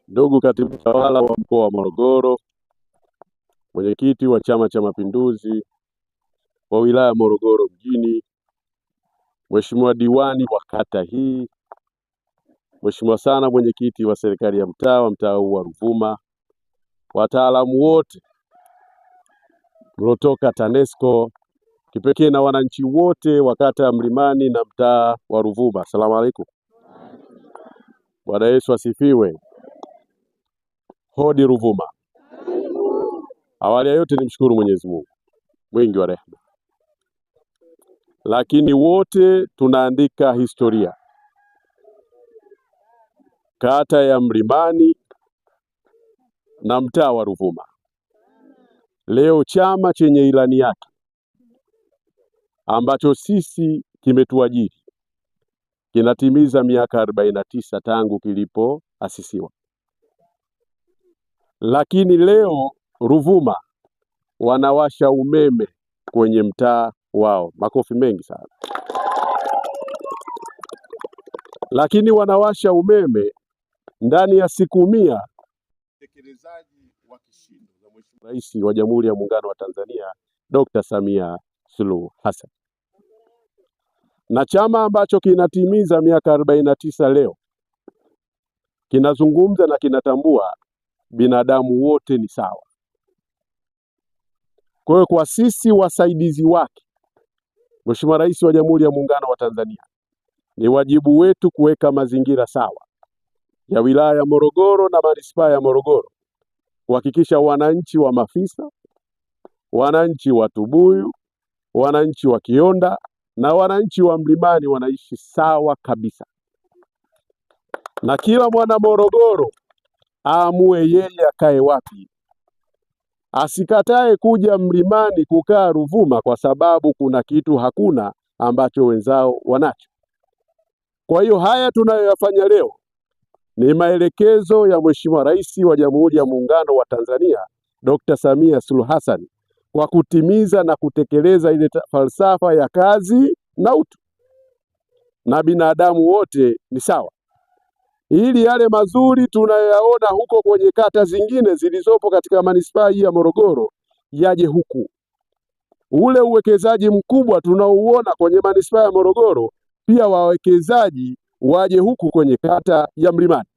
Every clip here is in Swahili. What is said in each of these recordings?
Ndugu katibu tawala wa mkoa wa Morogoro, mwenyekiti wa Chama cha Mapinduzi wa wilaya ya Morogoro mjini, mheshimiwa diwani wa kata hii, mheshimiwa sana mwenyekiti wa serikali ya mtaa huu wa Ruvuma, wataalamu wote kutoka TANESCO, kipekee na wananchi wote wa kata ya Mlimani na mtaa wa Ruvuma. Asalamu alaykum. Bwana Yesu asifiwe. Hodi Ruvuma. Awali ya yote nimshukuru Mwenyezi Mungu mwingi wa rehema, lakini wote tunaandika historia. Kata ya Mlimani na mtaa wa Ruvuma leo, chama chenye ilani yake ambacho sisi kimetuajiri kinatimiza miaka 49 tangu kilipoasisiwa. Lakini leo Ruvuma wanawasha umeme kwenye mtaa wao. Makofi mengi sana. Lakini wanawasha umeme ndani ya siku 100. Utekelezaji wa kishindo za Mheshimiwa Rais wa Jamhuri ya Muungano wa Tanzania Dr. Samia Suluhu Hassan. Na chama ambacho kinatimiza miaka 49 leo kinazungumza na kinatambua binadamu wote ni sawa. Kwa hiyo kwa sisi wasaidizi wake Mheshimiwa Rais wa Jamhuri ya Muungano wa Tanzania, ni wajibu wetu kuweka mazingira sawa ya wilaya ya Morogoro na manispaa ya Morogoro, kuhakikisha wananchi wa Mafisa, wananchi wa Tubuyu, wananchi wa Kionda na wananchi wa Mlimani wanaishi sawa kabisa, na kila mwana Morogoro aamue yeye akae wapi. Asikatae kuja Mlimani kukaa Ruvuma kwa sababu kuna kitu hakuna ambacho wenzao wanacho. Kwa hiyo haya tunayoyafanya leo ni maelekezo ya Mheshimiwa Rais wa Jamhuri ya Muungano wa Tanzania Dr. Samia Suluhu Hassan kwa kutimiza na kutekeleza ile falsafa ya kazi na utu, na binadamu wote ni sawa, ili yale mazuri tunayoyaona huko kwenye kata zingine zilizopo katika manispaa hii ya Morogoro yaje huku. Ule uwekezaji mkubwa tunaouona kwenye manispaa ya Morogoro, pia wawekezaji waje huku kwenye kata ya Mlimani.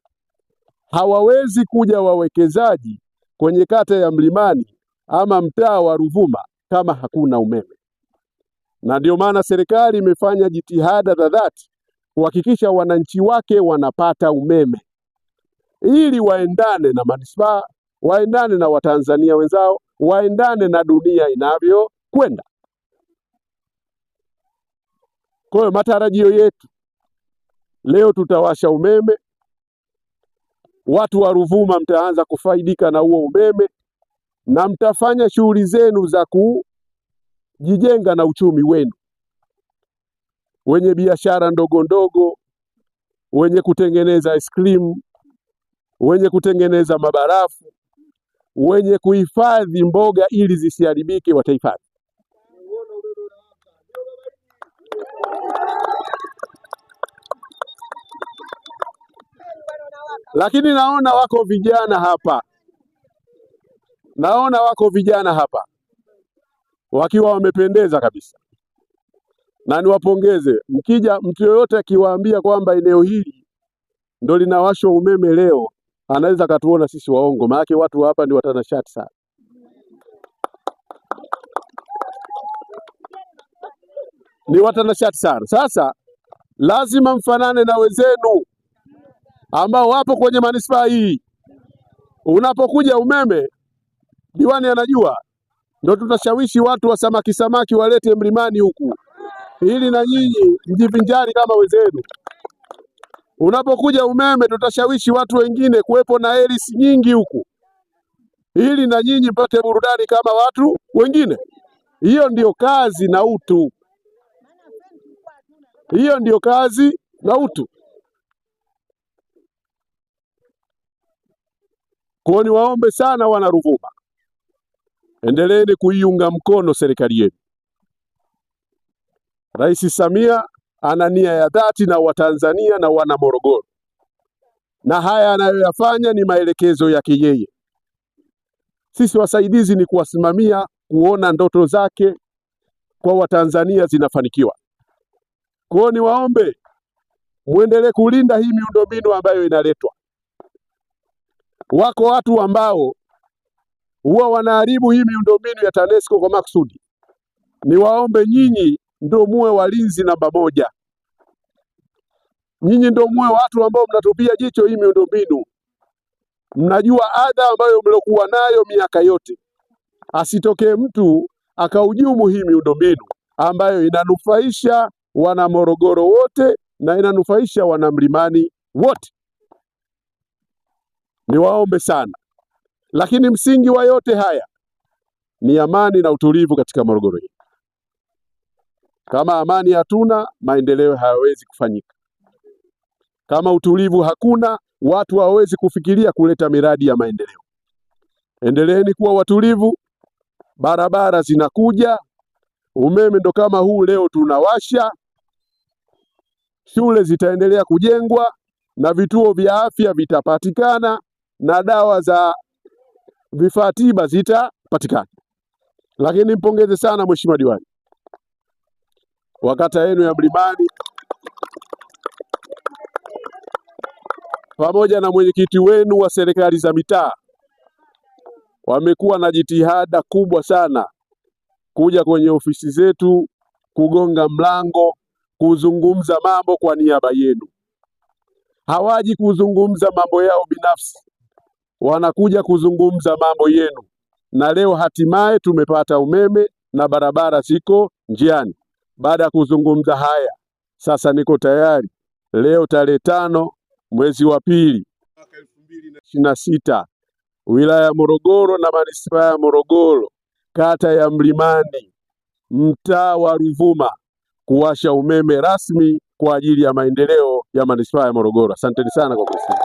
Hawawezi kuja wawekezaji kwenye kata ya Mlimani ama mtaa wa Ruvuma kama hakuna umeme. Na ndio maana serikali imefanya jitihada za dhati kuhakikisha wananchi wake wanapata umeme, ili waendane na manispaa, waendane na Watanzania wenzao, waendane na dunia inavyokwenda. Kwa hiyo matarajio yetu leo tutawasha umeme, watu wa Ruvuma mtaanza kufaidika na huo umeme, na mtafanya shughuli zenu za kujijenga na uchumi wenu. Wenye biashara ndogo ndogo, wenye kutengeneza ice cream, wenye kutengeneza mabarafu, wenye kuhifadhi mboga ili zisiharibike watahifadhi. Lakini naona wako vijana hapa wakiwa wamependeza kabisa, na niwapongeze. Mkija mtu yoyote akiwaambia kwamba eneo hili ndo linawashwa umeme leo, anaweza katuona sisi waongo, maana watu hapa ni watanashati sana. Ni watanashati sana. Sasa lazima mfanane na wenzenu ambao wapo kwenye manispaa hii. Unapokuja umeme, diwani anajua, ndo tutashawishi watu wa samaki walete Mlimani huku, ili na nyinyi mjivinjari kama wenzenu. Unapokuja umeme, tutashawishi watu wengine kuwepo na helisi nyingi huku, ili na nyinyi mpate burudani kama watu wengine. Hiyo ndio kazi na utu. Hiyo ndio kazi na utu. Kwa niwaombe sana wana Ruvuma, endeleeni kuiunga mkono serikali yenu. Rais Samia ana nia ya dhati na Watanzania na wana Morogoro, na haya anayoyafanya ni maelekezo yake yeye. Sisi wasaidizi ni kuwasimamia, kuona ndoto zake kwa Watanzania zinafanikiwa. Kwa hiyo niwaombe muendelee kulinda hii miundombinu ambayo inaletwa. Wako watu ambao huwa wanaharibu hii miundombinu ya TANESCO kwa makusudi. Niwaombe nyinyi ndio muwe walinzi namba moja. Nyinyi ndio muwe watu ambao mnatupia jicho hii miundombinu. Mnajua adha ambayo mlokuwa nayo miaka yote. Asitokee mtu akaujumu hii miundombinu ambayo inanufaisha wana Morogoro wote na inanufaisha wana Mlimani wote. Niwaombe sana. Lakini msingi wa yote haya ni amani na utulivu katika Morogoro hii. Kama amani hatuna, maendeleo hayawezi kufanyika. Kama utulivu hakuna, watu hawawezi kufikiria kuleta miradi ya maendeleo. Endeleeni kuwa watulivu, barabara zinakuja, umeme ndo kama huu leo tunawasha, shule zitaendelea kujengwa na vituo vya afya vitapatikana na dawa za vifaa tiba zitapatikana. Lakini mpongeze sana Mheshimiwa Diwani wa kata yenu ya Mlimani pamoja na mwenyekiti wenu wa serikali za mitaa, wamekuwa na jitihada kubwa sana kuja kwenye ofisi zetu, kugonga mlango, kuzungumza mambo kwa niaba yenu. Hawaji kuzungumza mambo yao binafsi, wanakuja kuzungumza mambo yenu. Na leo hatimaye tumepata umeme na barabara ziko njiani. Baada ya kuzungumza haya, sasa niko tayari leo tarehe 5 mwezi wa pili mwaka 2026, wilaya ya Morogoro na manispaa ya Morogoro, kata ya Mlimani, mtaa wa Ruvuma, kuwasha umeme rasmi kwa ajili ya maendeleo ya manispaa ya Morogoro. Asanteni sana kwa kusikiliza.